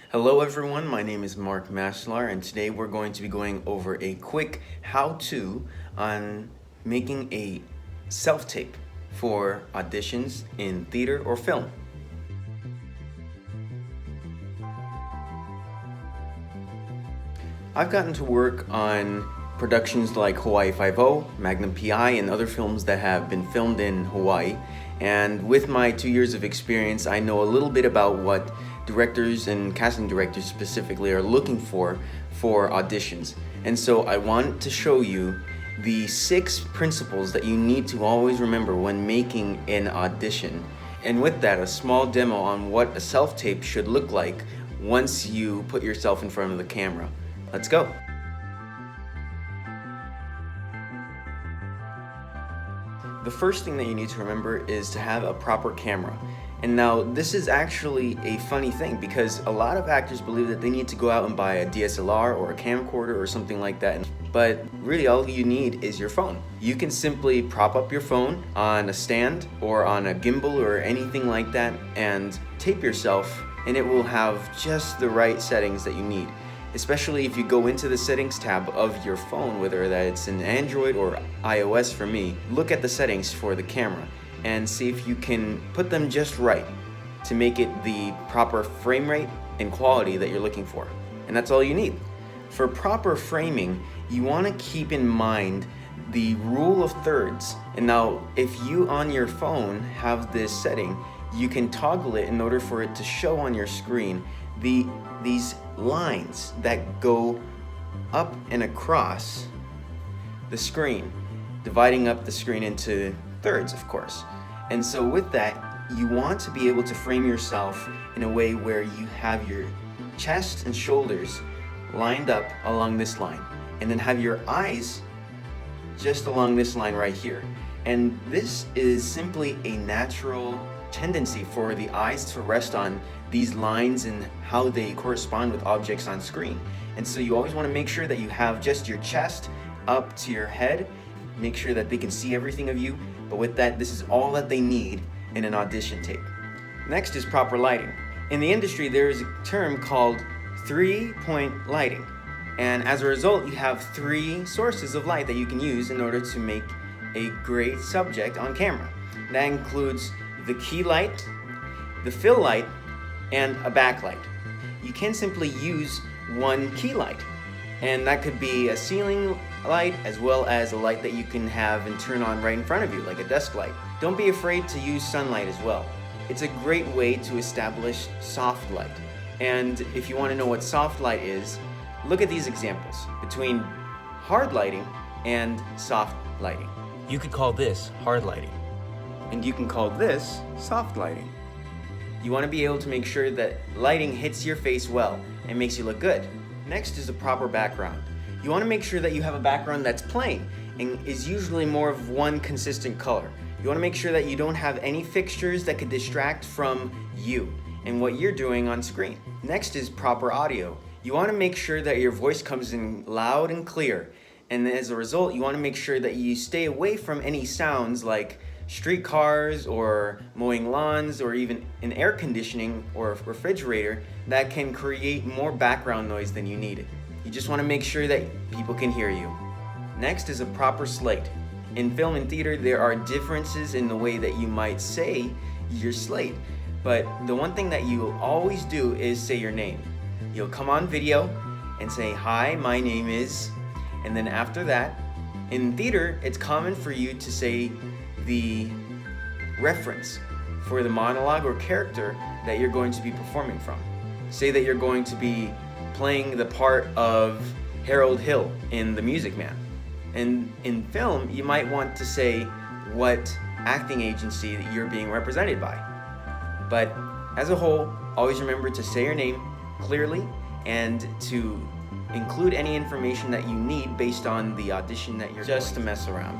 Hello everyone, my name is Mark Maslar and today we're going to be going over a quick how-to on making a self-tape for auditions in theater or film. I've gotten to work on productions like Hawaii Five-0, Magnum P.I., and other films that have been filmed in Hawaii. And with my 2 years of experience, I know a little bit about what directors and casting directors specifically are looking for auditions. And so I want to show you the 6 principles that you need to always remember when making an audition. And with that, a small demo on what a self-tape should look like once you put yourself in front of the camera. Let's go. The first thing that you need to remember is to have a proper camera. And now this is actually a funny thing because a lot of actors believe that they need to go out and buy a DSLR or a camcorder or something like that. But really all you need is your phone. You can simply prop up your phone on a stand or on a gimbal or anything like that and tape yourself, and it will have just the right settings that you need. Especially if you go into the settings tab of your phone, whether that's an Android or iOS for me, look at the settings for the camera and see if you can put them just right to make it the proper frame rate and quality that you're looking for. And that's all you need. For proper framing, you want to keep in mind the rule of thirds. And now, if you on your phone have this setting, you can toggle it in order for it to show on your screen these lines that go up and across the screen, dividing up the screen into thirds, of course. And so with that, you want to be able to frame yourself in a way where you have your chest and shoulders lined up along this line, and then have your eyes just along this line right here. And this is simply a natural tendency for the eyes to rest on these lines and how they correspond with objects on screen. And so you always want to make sure that you have just your chest up to your head, make sure that they can see everything of you, but with that, this is all that they need in an audition tape. Next is proper lighting. In the industry, there is a term called 3-point lighting. And as a result, you have 3 sources of light that you can use in order to make a great subject on camera. That includes the key light, the fill light, and a backlight. You can simply use one key light, and that could be a ceiling light as well as a light that you can have and turn on right in front of you, like a desk light. Don't be afraid to use sunlight as well. It's a great way to establish soft light. And if you want to know what soft light is, look at these examples between hard lighting and soft lighting. You could call this hard lighting, and you can call this soft lighting. You want to be able to make sure that lighting hits your face well and makes you look good. Next is a proper background. You want to make sure that you have a background that's plain and is usually more of one consistent color. You want to make sure that you don't have any fixtures that could distract from you and what you're doing on screen. Next is proper audio. You want to make sure that your voice comes in loud and clear, and as a result, you want to make sure that you stay away from any sounds like streetcars or mowing lawns or even an air conditioning or a refrigerator that can create more background noise than you need. You just want to make sure that people can hear you. Next is a proper slate. In film and theater, there are differences in the way that you might say your slate, but the one thing that you will always do is say your name. You'll come on video and say, "Hi, my name is," and then after that, in theater, it's common for you to say the reference for the monologue or character that you're going to be performing from. Say that you're going to be playing the part of Harold Hill in The Music Man. And in film, you might want to say what acting agency that you're being represented by. But as a whole, always remember to say your name clearly and to include any information that you need based on the audition that you're just to mess around.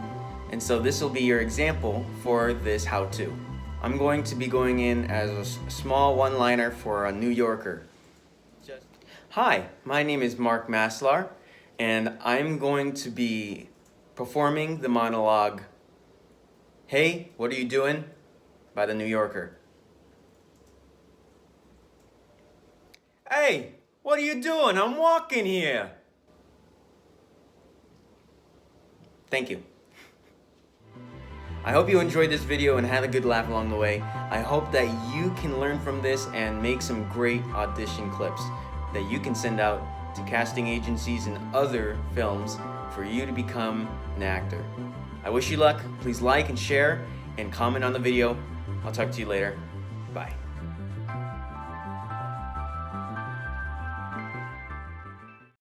And so this will be your example for this how-to. I'm going to be going in as a small one-liner for a New Yorker. Hi, my name is Mark Maslar, and I'm going to be performing the monologue, "Hey, what are you doing?" by the New Yorker. Hey, what are you doing? I'm walking here. Thank you. I hope you enjoyed this video and had a good laugh along the way. I hope that you can learn from this and make some great audition clips that you can send out to casting agencies and other films for you to become an actor. I wish you luck. Please like and share and comment on the video. I'll talk to you later. Bye.